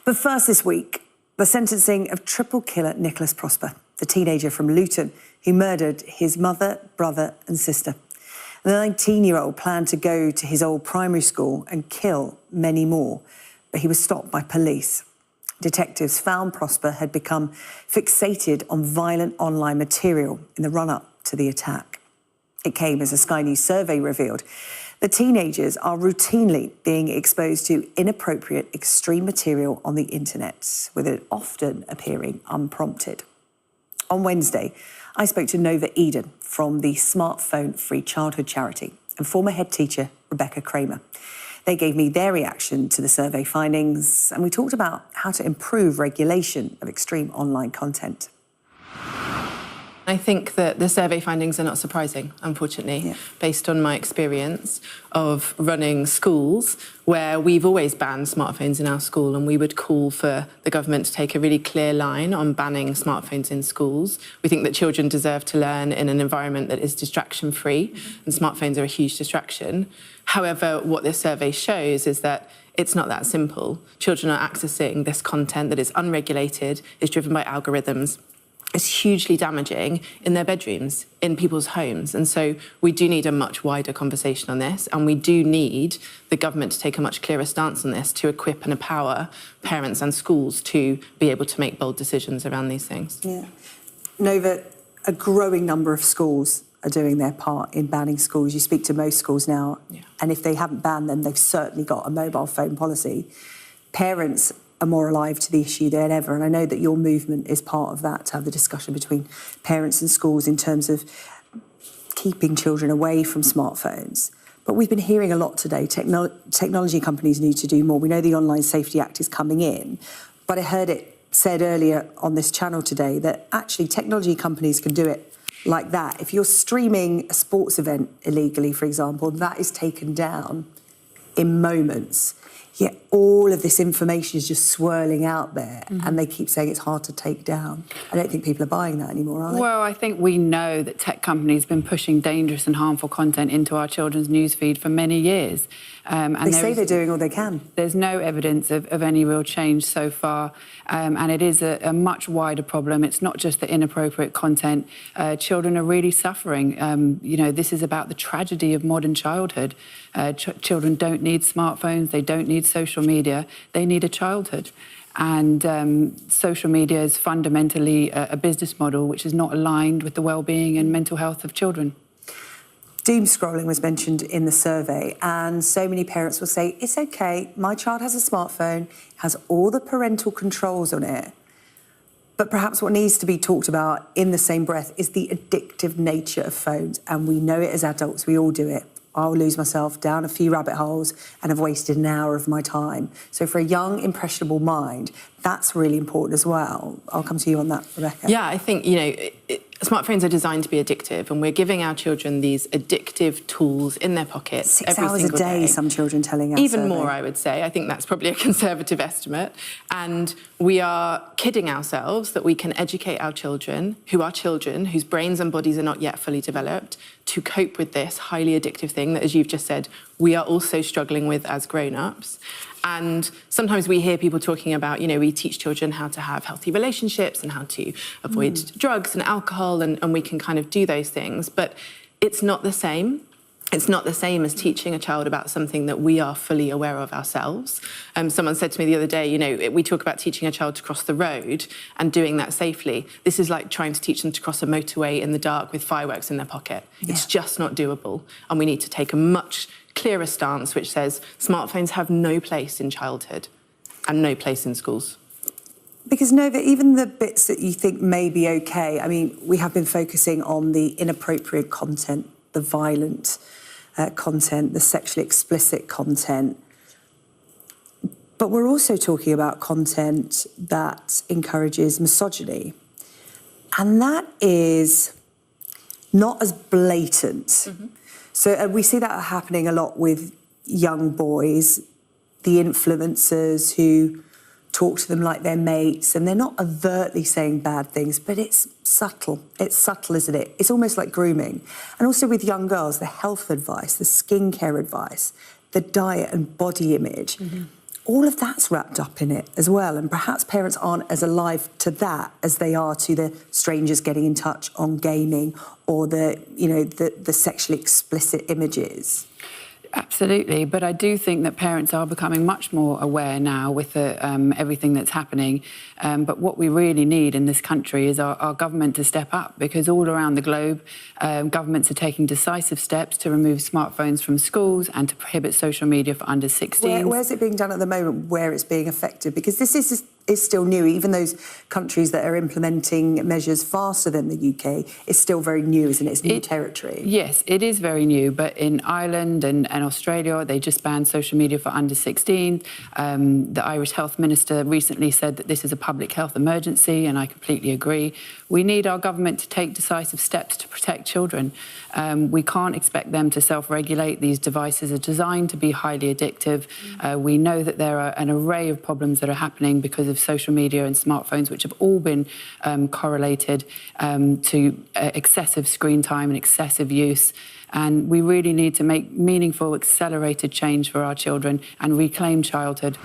But first this week, the sentencing of triple killer Nicholas Prosper, the teenager from Luton who murdered his mother, brother and sister. The 19-year-old planned to go to his old primary school and kill many more, but he was stopped by police. Detectives found Prosper had become fixated on violent online material in the run-up to the attack. It came as a Sky News survey revealed that teenagers are routinely being exposed to inappropriate, extreme material on the internet, with it often appearing unprompted. On Wednesday, I spoke to Nova Eden from the Smartphone Free Childhood charity and former head teacher Rebecca Cramer. They gave me their reaction to the survey findings, and we talked about how to improve regulation of extreme online content. I think that the survey findings are not surprising, unfortunately, based on my experience of running schools where we've always banned smartphones in our school, and we would call for the government to take a really clear line on banning smartphones in schools. We think that children deserve to learn in an environment that is distraction-free, and smartphones are a huge distraction. However, what this survey shows is that it's not that simple. Children are accessing this content that is unregulated, is driven by algorithms, is hugely damaging in their bedrooms, in people's homes. And so we do need a much wider conversation on this, and we do need the government to take a much clearer stance on this to equip and empower parents and schools to be able to make bold decisions around these things. Yeah. Nova, a growing number of schools are doing their part in banning schools. You speak to most schools now, and if they haven't banned them, they've certainly got a mobile phone policy. Parents are more alive to the issue than ever, and I know that your movement is part of that, to have the discussion between parents and schools in terms of keeping children away from smartphones. But we've been hearing a lot today. Technology companies need to do more. We know the Online Safety Act is coming in, but I heard it said earlier on this channel today that actually technology companies can do it like that. If you're streaming a sports event illegally, for example, that is taken down in moments. Yet all of this information is just swirling out there, and they keep saying it's hard to take down. I don't think people are buying that anymore, are they? Well, I think we know that tech companies have been pushing dangerous and harmful content into our children's newsfeed for many years. And they say they're doing all they can. There's no evidence of any real change so far, and it is a much wider problem. It's not just the inappropriate content. Children are really suffering. You know, this is about the tragedy of modern childhood. Children don't need smartphones, they don't need social media, they need a childhood. And social media is fundamentally a business model which is not aligned with the well-being and mental health of children. Doom scrolling was mentioned in the survey, and so many parents will say, it's okay, my child has a smartphone, has all the parental controls on it. But perhaps what needs to be talked about in the same breath is the addictive nature of phones, and we know it as adults, we all do it. I'll lose myself down a few rabbit holes and have wasted an hour of my time. So for a young, impressionable mind, that's really important as well. I'll come to you on that, Rebecca. Yeah, I think, you know, smartphones are designed to be addictive, and we're giving our children these addictive tools in their pockets every single day. 6 hours a day, some children telling us. Even more, I would say. I think that's probably a conservative estimate. And we are kidding ourselves that we can educate our children, whose brains and bodies are not yet fully developed, to cope with this highly addictive thing that, as you've just said, we are also struggling with as grown-ups. And sometimes we hear people talking about, you know, we teach children how to have healthy relationships and how to avoid drugs and alcohol, and we can kind of do those things. But it's not the same. It's not the same as teaching a child about something that we are fully aware of ourselves. Someone said to me the other day, you know, we talk about teaching a child to cross the road and doing that safely. This is like trying to teach them to cross a motorway in the dark with fireworks in their pocket. Yeah. It's just not doable. And we need to take a much clearer stance which says smartphones have no place in childhood and no place in schools. Because, Nova, even the bits that you think may be okay, I mean, we have been focusing on the inappropriate content, the violent content, the sexually explicit content. But we're also talking about content that encourages misogyny. And that is not as blatant. So we see that happening a lot with young boys, the influencers who talk to them like they're mates, and they're not overtly saying bad things, but it's subtle. It's subtle, isn't it? It's almost like grooming. And also with young girls, the health advice, the skincare advice, the diet and body image. all of that's wrapped up in it as well. And perhaps parents aren't as alive to that as they are to the strangers getting in touch on gaming or the sexually explicit images. Absolutely, but I do think that parents are becoming much more aware now with everything that's happening. But what we really need in this country is our government to step up, because all around the globe, governments are taking decisive steps to remove smartphones from schools and to prohibit social media for under 16s. Where's it being done at the moment where it's being effective? Because this is still new. Even those countries that are implementing measures faster than the UK, it's still very new, isn't it? It's new territory. Yes, it is very new. But in Ireland and Australia, they just banned social media for under 16. The Irish Health Minister recently said that this is a public health emergency, and I completely agree. We need our government to take decisive steps to protect children. We can't expect them to self-regulate. These devices are designed to be highly addictive. We know that there are an array of problems that are happening because of social media and smartphones, which have all been correlated to excessive screen time and excessive use. And we really need to make meaningful, accelerated change for our children and reclaim childhood.